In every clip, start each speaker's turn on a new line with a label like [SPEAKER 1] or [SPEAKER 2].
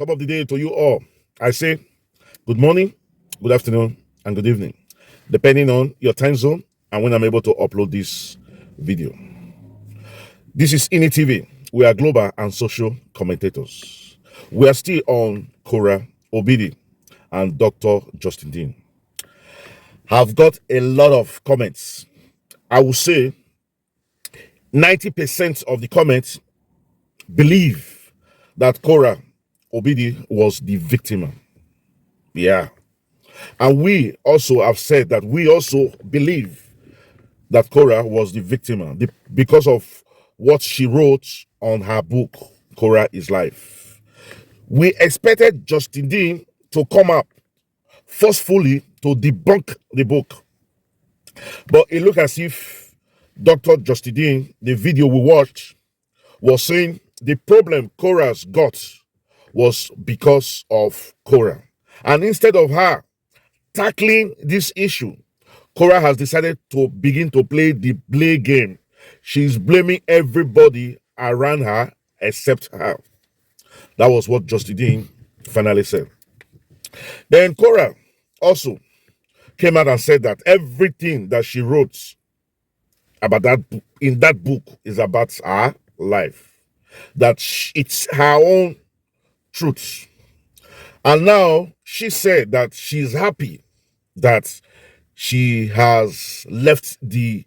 [SPEAKER 1] top of the day to you all. I say good morning, good afternoon, and good evening, depending on your time zone and when I'm able to upload this video. This is INI TV. We are global and social commentators. We are still on Korra Obidi and Dr. Justin Dean. I've got a lot of comments. I will say 90% of the comments believe that Korra Obidi was the victim. Yeah. And we also have said that we also believe that Korra was the victim because of what she wrote on her book, Korra is Life. We expected Justin Dean to come up forcefully to debunk the book. But it looked as if Dr. Justin Dean, the video we watched, was saying the problem Korra's got was because of Korra. And instead of her tackling this issue, Korra has decided to begin to play the blame game. She's blaming everybody around her except her. That was what Justin Dean finally said. Then Korra also came out and said that everything that she wrote about that in that book is about her life, that it's her own truth. And now she said that she's happy that she has left the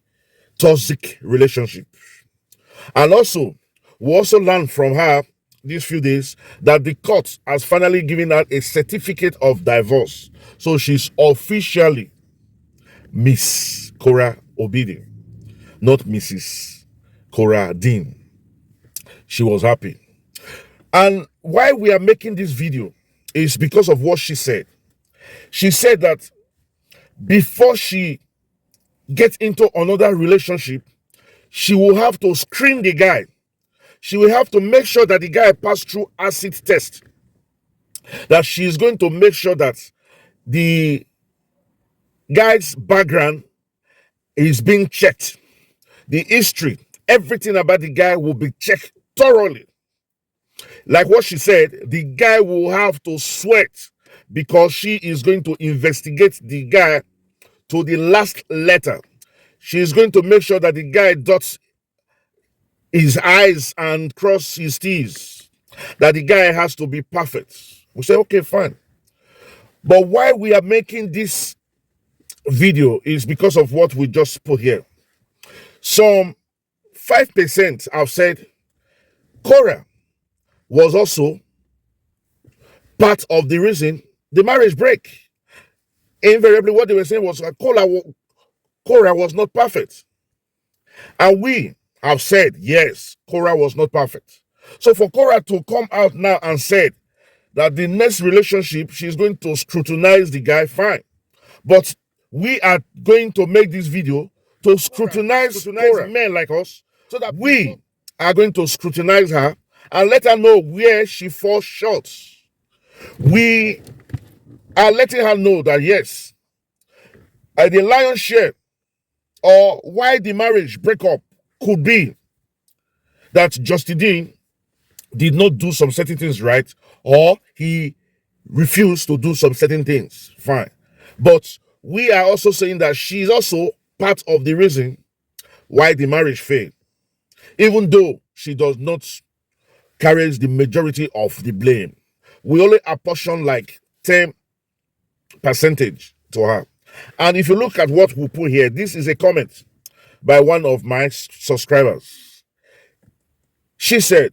[SPEAKER 1] toxic relationship. And also, we also learned from her these few days that the court has finally given her a certificate of divorce. So she's officially Miss Korra Obidi, not Mrs. Korra Dean. She was happy. And why we are making this video is because of what she said. She said that before she gets into another relationship, she will have to screen the guy. She will have to make sure that the guy passed through acid test. That she is going to make sure that the guy's background is being checked. The history, everything about the guy will be checked thoroughly. Like what she said, the guy will have to sweat because she is going to investigate the guy to the last letter. She is going to make sure that the guy dots his I's and cross his T's. That the guy has to be perfect. We say, okay, fine. But why we are making this video is because of what we just put here. Some 5% have said Korra was also part of the reason the marriage break. Invariably, what they were saying was Korra was not perfect. And we have said, yes, Korra was not perfect. So for Korra to come out now and say that the next relationship, she's going to scrutinize the guy, fine. But we are going to make this video to scrutinize Korra, men like us, so that we are going to scrutinize her and let her know where she falls short. We are letting her know that, yes, the lion's share or why the marriage breakup could be that Justin Dean did not do some certain things right, or he refused to do some certain things. Fine. But we are also saying that she's also part of the reason why the marriage failed, even though she does not carry the majority of the blame. We only apportion like 10% to her. And if you look at what we put here, this is a comment by one of my subscribers. She said,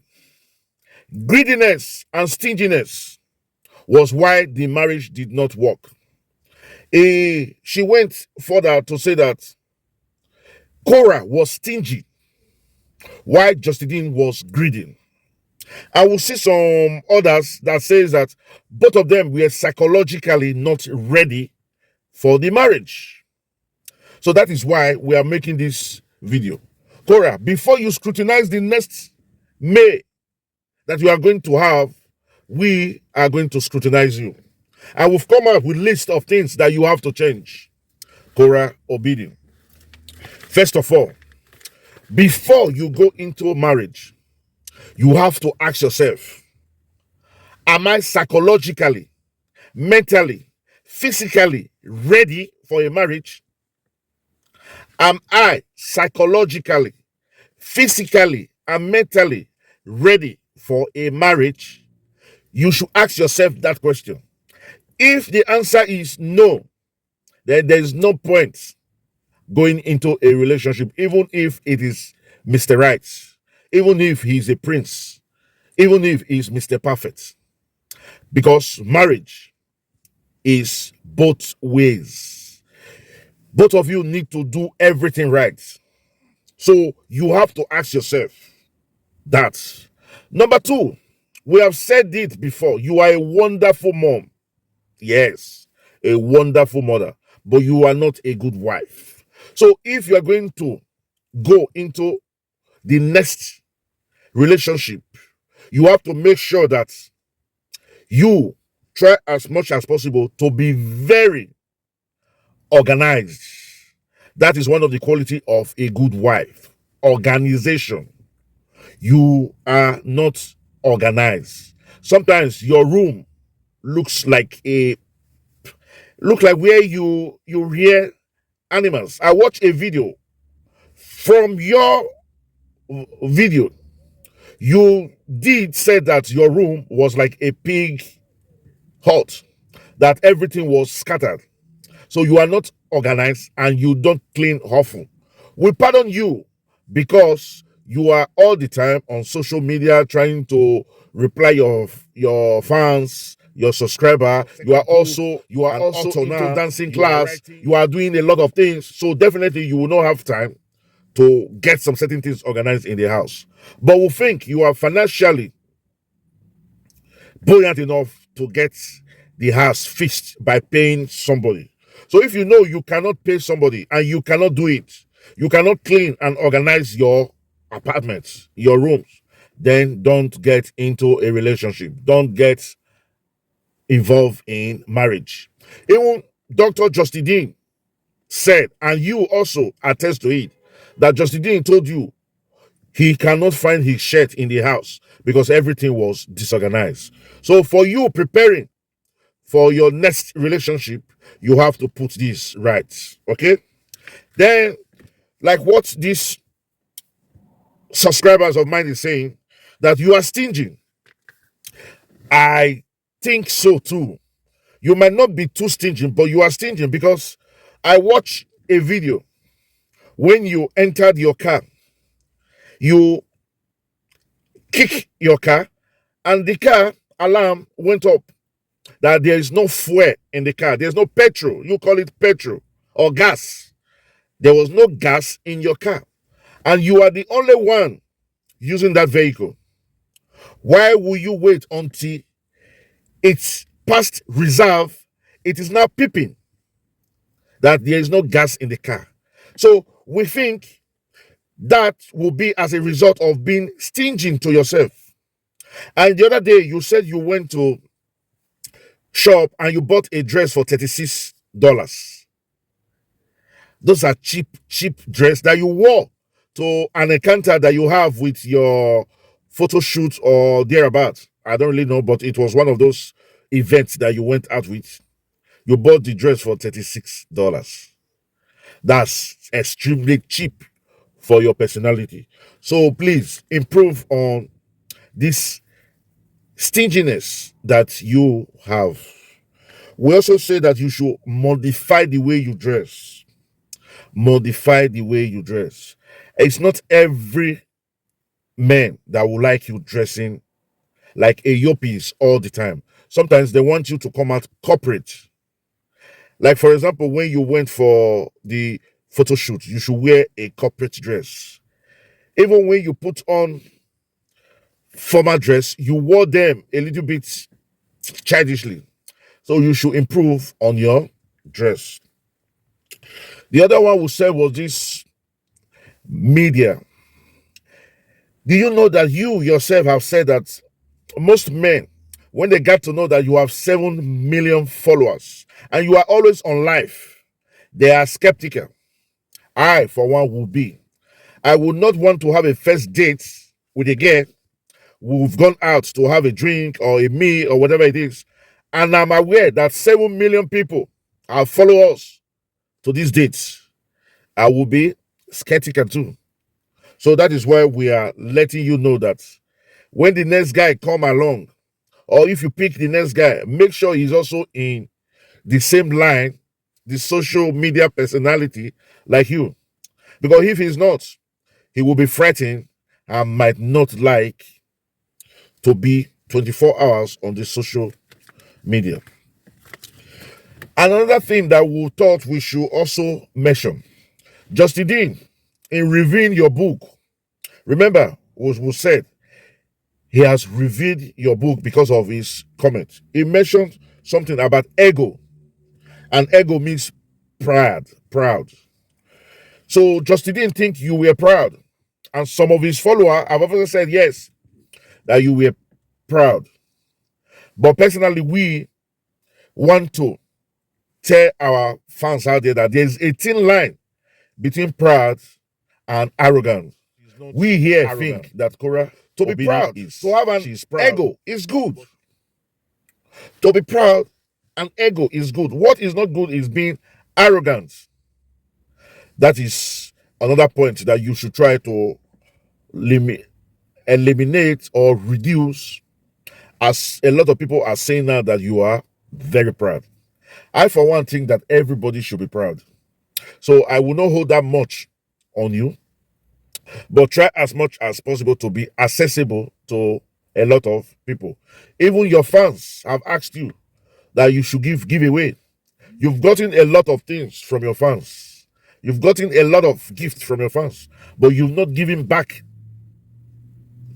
[SPEAKER 1] greediness and stinginess was why the marriage did not work. She went further to say that Korra was stingy, while Justin Dean was greedy. I will see some others that says that both of them were psychologically not ready for the marriage. So that is why we are making this video. Korra, before you scrutinize the next May that you are going to have, we are going to scrutinize you. And we've come up with a list of things that you have to change. Korra Obidi. First of all, before you go into marriage, you have to ask yourself, Am I psychologically, mentally, physically ready for a marriage? Am I psychologically, physically, and mentally ready for a marriage? You should ask yourself that question. If the answer is no, then there is no point going into a relationship, even if it is Mr. Right, even if he's a prince, even if he's Mr. Perfect. Because marriage is both ways. Both of you need to do everything right. So you have to ask yourself that. Number two, we have said it before. You are a wonderful mom. Yes, a wonderful mother, but you are not a good wife. So if you are going to go into the next relationship, you have to make sure that you try as much as possible to be very organized. That is one of the quality of a good wife. Organization. You are not organized. Sometimes your room looks like where you rear animals. I watched a video. From your video, you did say that your room was like a pig hut, that everything was scattered. So you are not organized and you don't clean often. We pardon you because you are all the time on social media trying to reply your fans, your subscriber. You are also into dancing class. You are doing a lot of things. So definitely you will not have time to get some certain things organized in the house. But we think you are financially buoyant enough to get the house fixed by paying somebody. So if you know you cannot pay somebody and you cannot do it, you cannot clean and organize your apartments, your rooms, then don't get into a relationship. Don't get involved in marriage. Even Dr. Justine said, and you also attest to it, that Justine told you he cannot find his shirt in the house because everything was disorganized. So for you preparing for your next relationship, you have to put this right. Okay? Then, like what these subscribers of mine is saying, that you are stingy. I think so too. You might not be too stingy, but you are stingy because I watched a video. When you entered your car, you kick your car, and the car alarm went up that there is no fuel in the car. There's no petrol. You call it petrol or gas. There was no gas in your car. And you are the only one using that vehicle. Why will you wait until it's past reserve? It is now peeping that there is no gas in the car. So we think that will be as a result of being stingy to yourself. And the other day, you said you went to shop and you bought a dress for $36. Those are cheap dress that you wore to an encounter that you have with your photo shoot or thereabouts. I don't really know, but it was one of those events that you went out with. You bought the dress for $36. That's extremely cheap for your personality. So please improve on this stinginess that you have. We also say that you should modify the way you dress. Modify the way you dress. It's not every man that will like you dressing like a yuppies all the time. Sometimes they want you to come out corporate. Like, for example, when you went for the photo shoot, you should wear a corporate dress. Even when you put on formal dress, you wore them a little bit childishly. So you should improve on your dress. The other one we said was this media. Do you know that you yourself have said that most men, when they get to know that you have 7 million followers and you are always on live, they are skeptical. I, for one, will be. I would not want to have a first date with a girl we've gone out to have a drink or a meal or whatever it is, and I'm aware that 7 million people have followed us to these dates, I will be skeptical too. So that is why we are letting you know that when the next guy come along, or if you pick the next guy, make sure he's also in the same line, the social media personality like you. Because if he's not, he will be frightened and might not like to be 24 hours on the social media. Another thing that we thought we should also mention, Justin Dean, in reviewing your book, remember, we said he has reviewed your book because of his comment. He mentioned something about ego, and ego means proud. So Justin didn't think you were proud, and some of his followers have often said yes, that you were proud. But personally, we want to tell our fans out there that there's a thin line between proud and arrogant. We here arrogant. Think that Korra, to be proud, to have an ego is good. To be proud, an ego is good. What is not good is being arrogant. That is another point that you should try to eliminate or reduce, as a lot of people are saying now that you are very proud. I, for one, think that everybody should be proud. So I will not hold that much on you, but try as much as possible to be accessible to a lot of people. Even your fans have asked you that you should give away. You've gotten a lot of things from your fans. You've gotten a lot of gifts from your fans, but you've not given back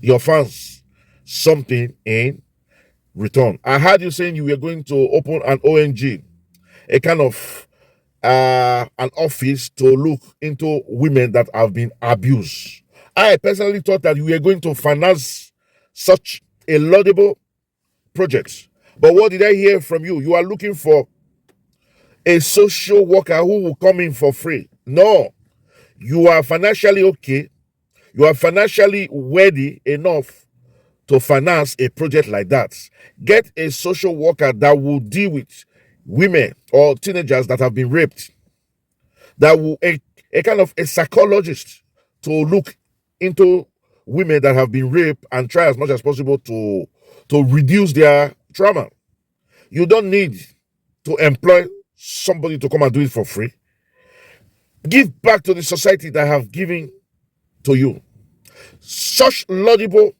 [SPEAKER 1] your fans something in return. I heard you saying you were going to open an ONG, a kind of an office to look into women that have been abused. I personally thought that you were going to finance such a laudable project. But what did I hear from you? You are looking for a social worker who will come in for free. No, you are financially okay. You are financially worthy enough to finance a project like that. Get a social worker that will deal with women or teenagers that have been raped. That will a kind of a psychologist to look into women that have been raped and try as much as possible to reduce their trauma. You don't need to employ somebody to come and do it for free. Give back to the society that have given to you. Such laudable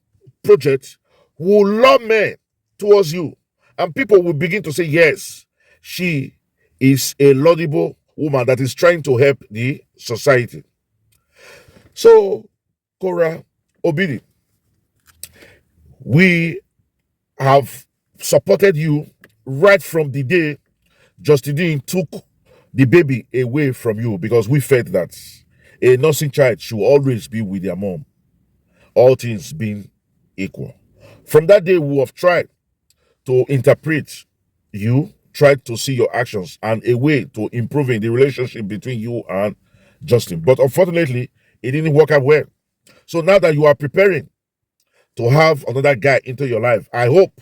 [SPEAKER 1] projects will lure men towards you, and people will begin to say, yes, she is a laudable woman that is trying to help the society. So, Korra Obidi, we have supported you right from the day Justin Dean took the baby away from you, because we felt that a nursing child should always be with their mom, all things being equal. From that day, we have tried to interpret you, tried to see your actions and a way to improving the relationship between you and Justin. But unfortunately, it didn't work out well. So now that you are preparing to have another guy into your life, I hope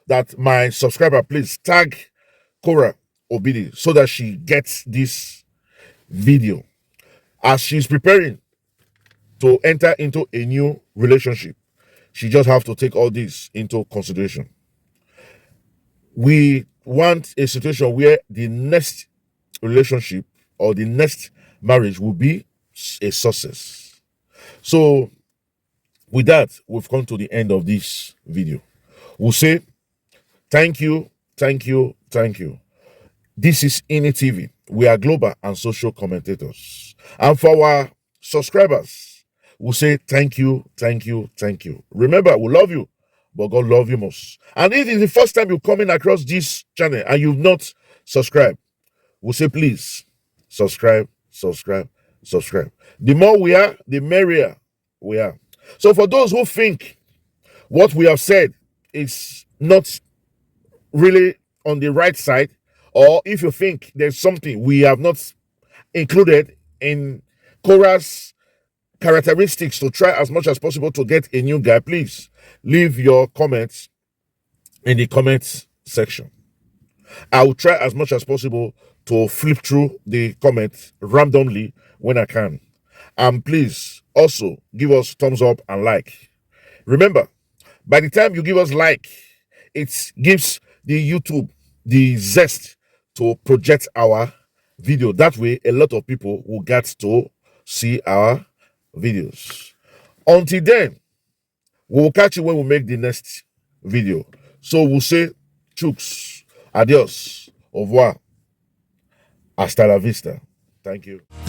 [SPEAKER 1] that my subscriber, please tag Korra Obidi so that she gets this video as she's preparing to enter into a new relationship. She just have to take all this into consideration. We want a situation where the next relationship or the next marriage will be a success. So with that, we've come to the end of this video. We'll say thank you, thank you, thank you. This is INI TV. We are global and social commentators. And for our subscribers, we'll say thank you, thank you, thank you. Remember, we love you, but God love you most. And if it's the first time you're coming across this channel and you've not subscribed, we'll say please subscribe, subscribe, subscribe. The more we are, the merrier we are. So for those who think what we have said is not really on the right side, or if you think there's something we have not included in Korra's characteristics to try as much as possible to get a new guy, please leave your comments in the comments section. I will try as much as possible to flip through the comments randomly when I can. And please also give us thumbs up and like. Remember, by the time you give us like, it gives the YouTube the zest to project our video. That way, a lot of people will get to see our videos. Until then, we will catch you when we make the next video. So we'll say chooks, adios, au revoir, hasta la vista. Thank you.